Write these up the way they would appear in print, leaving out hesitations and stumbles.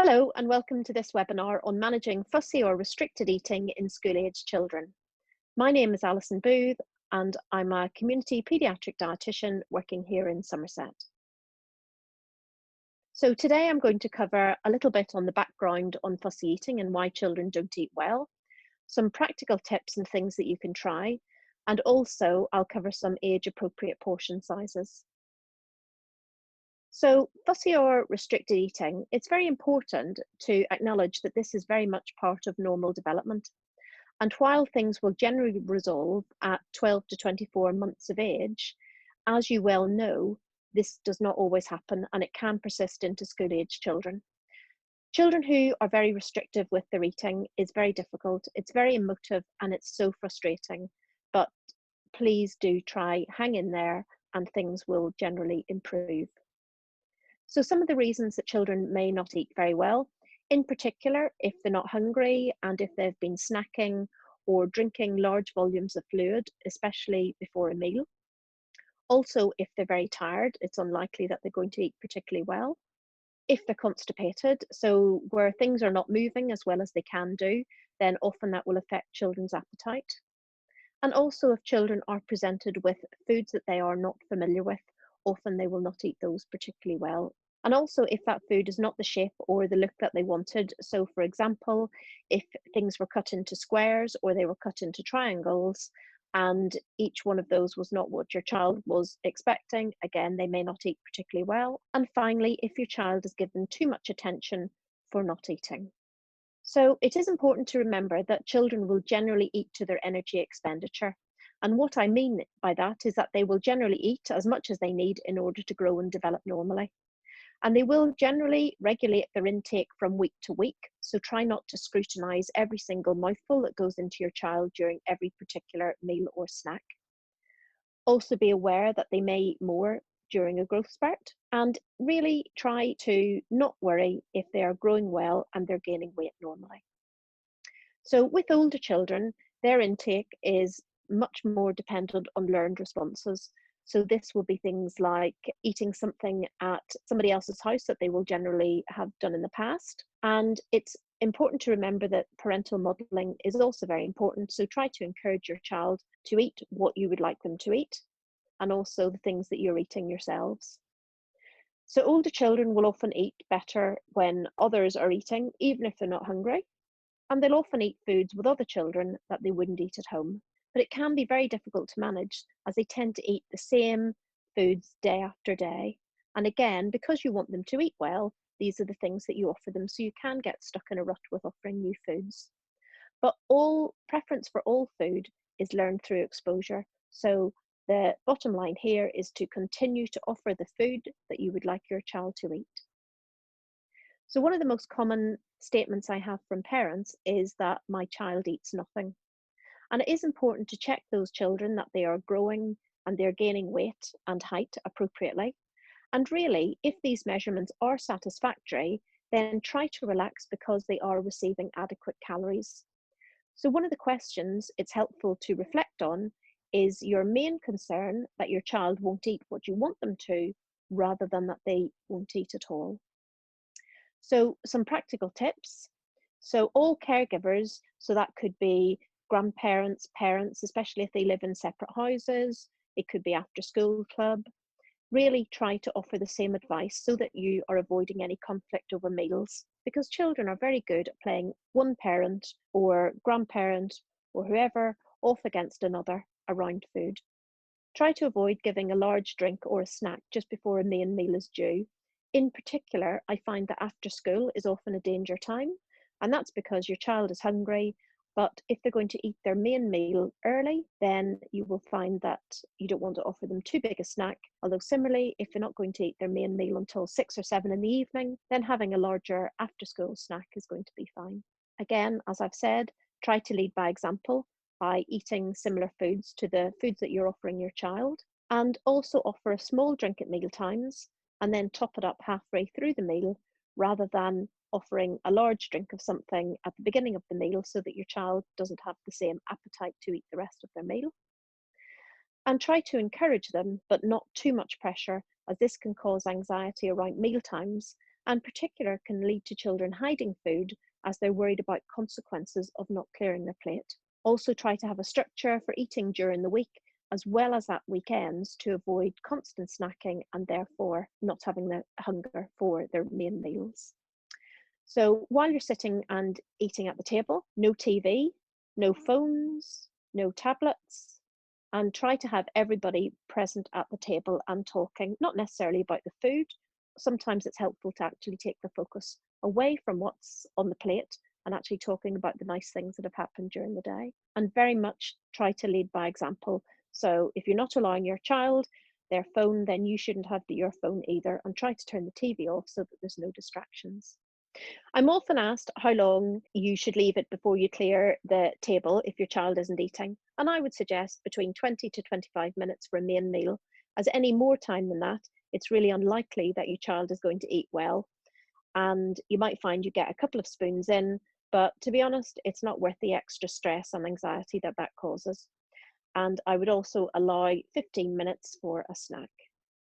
Hello and welcome to this webinar on managing fussy or restricted eating in school-aged children. My name is Alison Booth and I'm a community paediatric dietitian working here in Somerset. So today I'm going to cover a little bit on the background on fussy eating and why children don't eat well, some practical tips and things that you can try, and also I'll cover some age-appropriate portion sizes. So fussy or restricted eating, it's very important to acknowledge that this is very much part of normal development. And while things will generally resolve at 12 to 24 months of age, as you well know, this does not always happen and it can persist into school-age children. Children who are very restrictive with their eating is very difficult, it's very emotive and it's so frustrating, but please do try, hang in there and things will generally improve. So some of the reasons that children may not eat very well, in particular, if they're not hungry and if they've been snacking or drinking large volumes of fluid, especially before a meal. Also, if they're very tired, it's unlikely that they're going to eat particularly well. If they're constipated, so where things are not moving as well as they can do, then often that will affect children's appetite. And also if children are presented with foods that they are not familiar with, often they will not eat those particularly well. And also if that food is not the shape or the look that they wanted. So for example, if things were cut into squares or they were cut into triangles and each one of those was not what your child was expecting, again, they may not eat particularly well. And finally, if your child is given too much attention for not eating. So it is important to remember that children will generally eat to their energy expenditure. And what I mean by that is that they will generally eat as much as they need in order to grow and develop normally. And they will generally regulate their intake from week to week. So try not to scrutinise every single mouthful that goes into your child during every particular meal or snack. Also be aware that they may eat more during a growth spurt, and really try to not worry if they are growing well and they're gaining weight normally. So with older children, their intake is much more dependent on learned responses. So this will be things like eating something at somebody else's house that they will generally have done in the past. And it's important to remember that parental modelling is also very important. So try to encourage your child to eat what you would like them to eat, and also the things that you're eating yourselves. So older children will often eat better when others are eating, even if they're not hungry. And they'll often eat foods with other children that they wouldn't eat at home. But it can be very difficult to manage as they tend to eat the same foods day after day. And again, because you want them to eat well, these are the things that you offer them. So you can get stuck in a rut with offering new foods. But all preference for all food is learned through exposure. So the bottom line here is to continue to offer the food that you would like your child to eat. So one of the most common statements I have from parents is that my child eats nothing. And it is important to check those children that they are growing and they're gaining weight and height appropriately. And really, if these measurements are satisfactory, then try to relax because they are receiving adequate calories. So one of the questions it's helpful to reflect on is your main concern that your child won't eat what you want them to, rather than that they won't eat at all. So some practical tips. So all caregivers, so that could be grandparents, parents, especially if they live in separate houses, it could be after school club, really try to offer the same advice so that you are avoiding any conflict over meals, because children are very good at playing one parent or grandparent or whoever off against another around food. Try to avoid giving a large drink or a snack just before a main meal is due. In particular, I find that after school is often a danger time, and that's because your child is hungry, but if they're going to eat their main meal early, then you will find that you don't want to offer them too big a snack. Although similarly, if they're not going to eat their main meal until 6 or 7 in the evening, then having a larger after school snack is going to be fine. Again, as I've said, try to lead by example by eating similar foods to the foods that you're offering your child, and also offer a small drink at meal times and then top it up halfway through the meal, rather than offering a large drink of something at the beginning of the meal so that your child doesn't have the same appetite to eat the rest of their meal. And try to encourage them, but not too much pressure, as this can cause anxiety around meal times, and particular can lead to children hiding food as they're worried about consequences of not clearing their plate. Also try to have a structure for eating during the week as well as at weekends to avoid constant snacking and therefore not having the hunger for their main meals. So while you're sitting and eating at the table, no TV, no phones, no tablets, and try to have everybody present at the table and talking, not necessarily about the food. Sometimes it's helpful to actually take the focus away from what's on the plate and actually talking about the nice things that have happened during the day. And very much try to lead by example. So if you're not allowing your child their phone, then you shouldn't have your phone either, and try to turn the TV off so that there's no distractions. I'm often asked how long you should leave it before you clear the table if your child isn't eating, and I would suggest between 20 to 25 minutes for a main meal, as any more time than that, it's really unlikely that your child is going to eat well, and you might find you get a couple of spoons in, but to be honest, it's not worth the extra stress and anxiety that that causes. And I would also allow 15 minutes for a snack.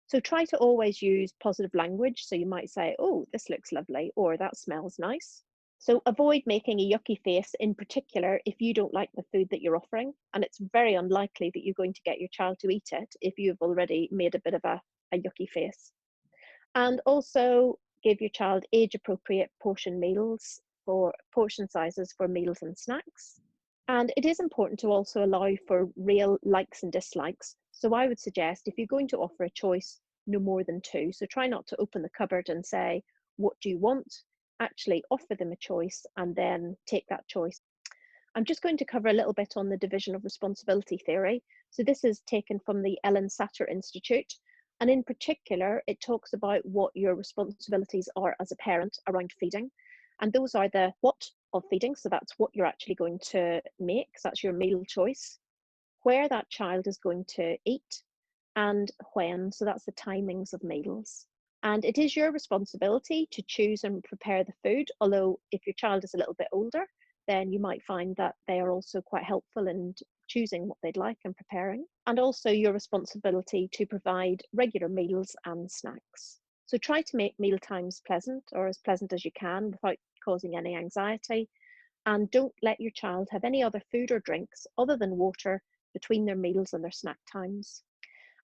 So try to always use positive language. So you might say, oh, this looks lovely, or that smells nice. So avoid making a yucky face in particular if you don't like the food that you're offering. And it's very unlikely that you're going to get your child to eat it if you've already made a bit of a yucky face. And also give your child age appropriate portion meals for portion sizes for meals and snacks. And it is important to also allow for real likes and dislikes. So I would suggest if you're going to offer a choice, no more than two. So try not to open the cupboard and say, what do you want? Actually offer them a choice and then take that choice. I'm just going to cover a little bit on the division of responsibility theory. So this is taken from the Ellen Satter Institute. And in particular, it talks about what your responsibilities are as a parent around feeding. And those are the what of feeding. So that's what you're actually going to make. So that's your meal choice. Where that child is going to eat and when. So that's the timings of meals. And it is your responsibility to choose and prepare the food. Although if your child is a little bit older, then you might find that they are also quite helpful in choosing what they'd like and preparing. And also your responsibility to provide regular meals and snacks. So try to make meal times pleasant, or as pleasant as you can without causing any anxiety. And don't let your child have any other food or drinks other than water between their meals and their snack times.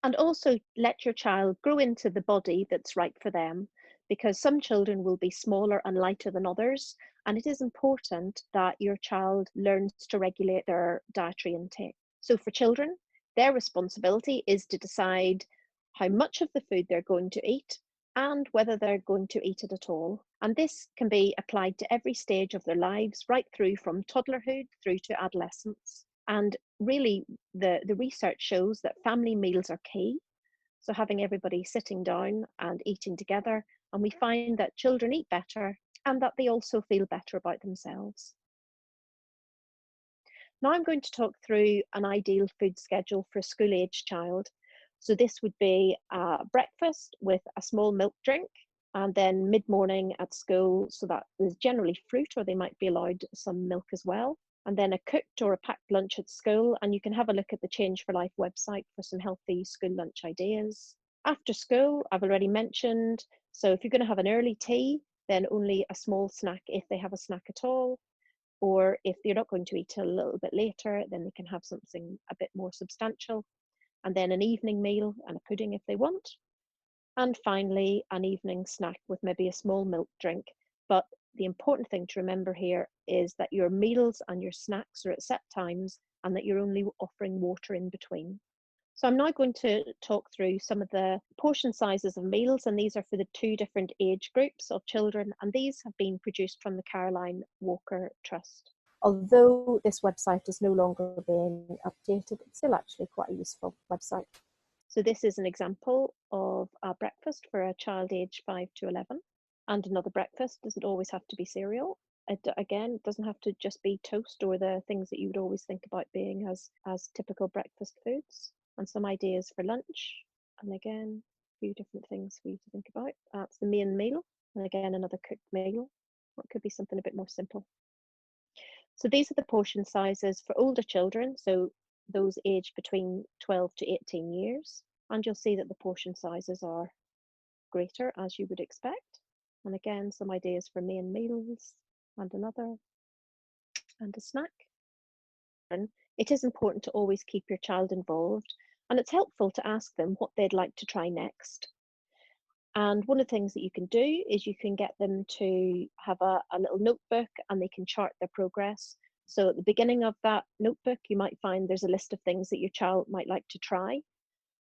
And also let your child grow into the body that's right for them, because some children will be smaller and lighter than others. And it is important that your child learns to regulate their dietary intake. So for children, their responsibility is to decide how much of the food they're going to eat and whether they're going to eat it at all. And this can be applied to every stage of their lives, right through from toddlerhood through to adolescence. And really, the research shows that family meals are key. So having everybody sitting down and eating together, and we find that children eat better and that they also feel better about themselves. Now I'm going to talk through an ideal food schedule for a school-age child. So this would be breakfast with a small milk drink, and then mid-morning at school, so that is generally fruit, or they might be allowed some milk as well. And then a cooked or a packed lunch at school, and you can have a look at the Change for Life website for some healthy school lunch ideas. After school, I've already mentioned, so if you're going to have an early tea, then only a small snack if they have a snack at all. Or if they're not going to eat till a little bit later, then they can have something a bit more substantial. And then an evening meal and a pudding if they want. And finally, an evening snack with maybe a small milk drink. But the important thing to remember here is that your meals and your snacks are at set times and that you're only offering water in between. So I'm now going to talk through some of the portion sizes of meals, and these are for the two different age groups of children, and these have been produced from the Caroline Walker Trust. Although this website is no longer being updated, it's still actually quite a useful website. So this is an example of a breakfast for a child aged 5 to 11. And another breakfast doesn't always have to be cereal. Again, doesn't have to just be toast or the things that you would always think about being as typical breakfast foods. And some ideas for lunch. And again, a few different things for you to think about. That's the main meal. And again, another cooked meal. Or it could be something a bit more simple. So these are the portion sizes for older children. So those aged between 12 to 18 years. And you'll see that the portion sizes are greater, as you would expect. And again, some ideas for main meals and another and a snack. And it is important to always keep your child involved, and it's helpful to ask them what they'd like to try next. And one of the things that you can do is you can get them to have a little notebook and they can chart their progress. So at the beginning of that notebook, you might find there's a list of things that your child might like to try.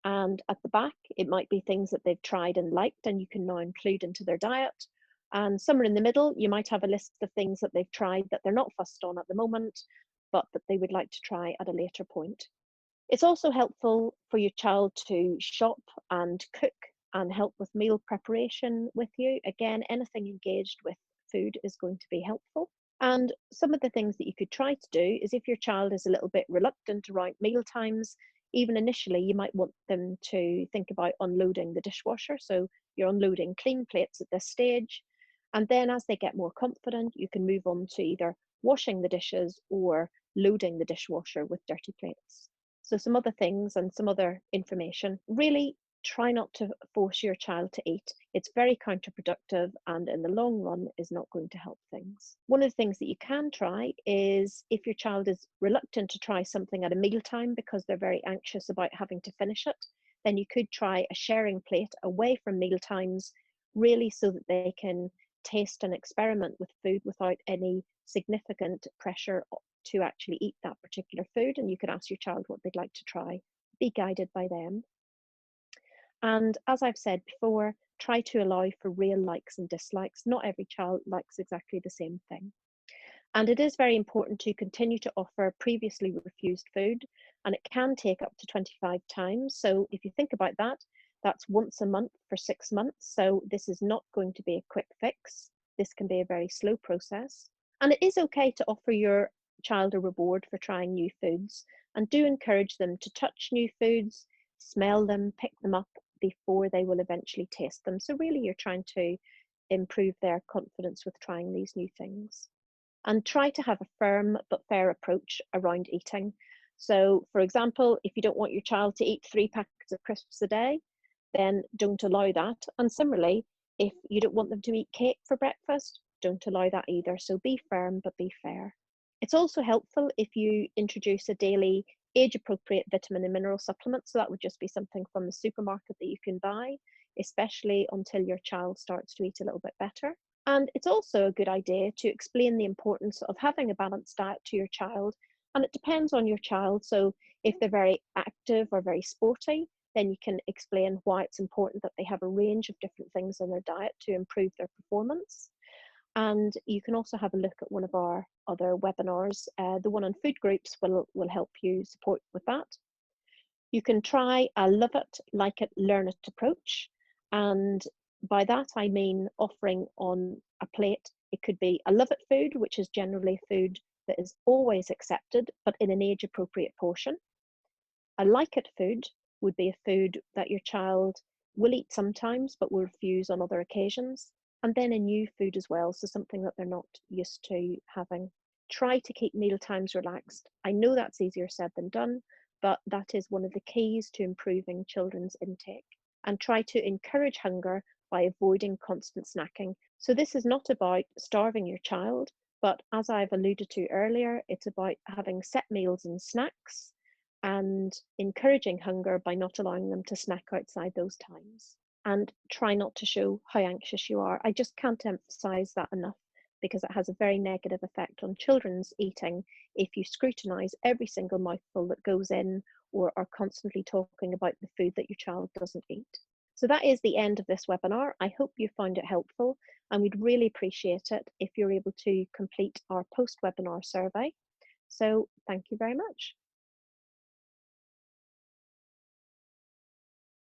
And at the back, it might be things that they've tried and liked, and you can now include into their diet. And somewhere in the middle, you might have a list of things that they've tried that they're not fussed on at the moment, but that they would like to try at a later point. It's also helpful for your child to shop and cook and help with meal preparation with you. Again, anything engaged with food is going to be helpful. And some of the things that you could try to do is if your child is a little bit reluctant around meal times, even initially, you might want them to think about unloading the dishwasher. So you're unloading clean plates at this stage. And then as they get more confident, you can move on to either washing the dishes or loading the dishwasher with dirty plates. So some other things and some other information. Really try not to force your child to eat. It's very counterproductive and in the long run is not going to help things. One of the things that you can try is if your child is reluctant to try something at a mealtime because they're very anxious about having to finish it, then you could try a sharing plate away from meal times, really so that they can taste and experiment with food without any significant pressure to actually eat that particular food. And you can ask your child what they'd like to try, be guided by them. And as I've said before, try to allow for real likes and dislikes. Not every child likes exactly the same thing. And it is very important to continue to offer previously refused food, and it can take up to 25 times. So if you think about that, that's once a month for 6 months. So this is not going to be a quick fix. This can be a very slow process. And it is okay to offer your child a reward for trying new foods, and do encourage them to touch new foods, smell them, pick them up before they will eventually taste them. So really you're trying to improve their confidence with trying these new things. And try to have a firm but fair approach around eating. So, for example, if you don't want your child to eat 3 packets of crisps a day, then don't allow that. And similarly, if you don't want them to eat cake for breakfast, don't allow that either. So be firm but be fair. It's also helpful if you introduce a daily age appropriate vitamin and mineral supplement. So that would just be something from the supermarket that you can buy, especially until your child starts to eat a little bit better. And it's also a good idea to explain the importance of having a balanced diet to your child. And it depends on your child. So if they're very active or very sporty, then you can explain why it's important that they have a range of different things in their diet to improve their performance. And you can also have a look at one of our other webinars. The one on food groups will help you support with that. You can try a love it, like it, learn it approach. And by that, I mean offering on a plate. It could be a love it food, which is generally food that is always accepted, but in an age appropriate portion. A like it food would be a food that your child will eat sometimes, but will refuse on other occasions. And then a new food as well, so something that they're not used to having. Try to keep meal times relaxed. I know that's easier said than done, but that is one of the keys to improving children's intake. And try to encourage hunger by avoiding constant snacking. So this is not about starving your child, but as I've alluded to earlier, it's about having set meals and snacks and encouraging hunger by not allowing them to snack outside those times. And try not to show how anxious you are. I just can't emphasize that enough, because it has a very negative effect on children's eating if you scrutinize every single mouthful that goes in or are constantly talking about the food that your child doesn't eat. So that is the end of this webinar. I hope you found it helpful, and we'd really appreciate it if you're able to complete our post-webinar survey. So thank you very much.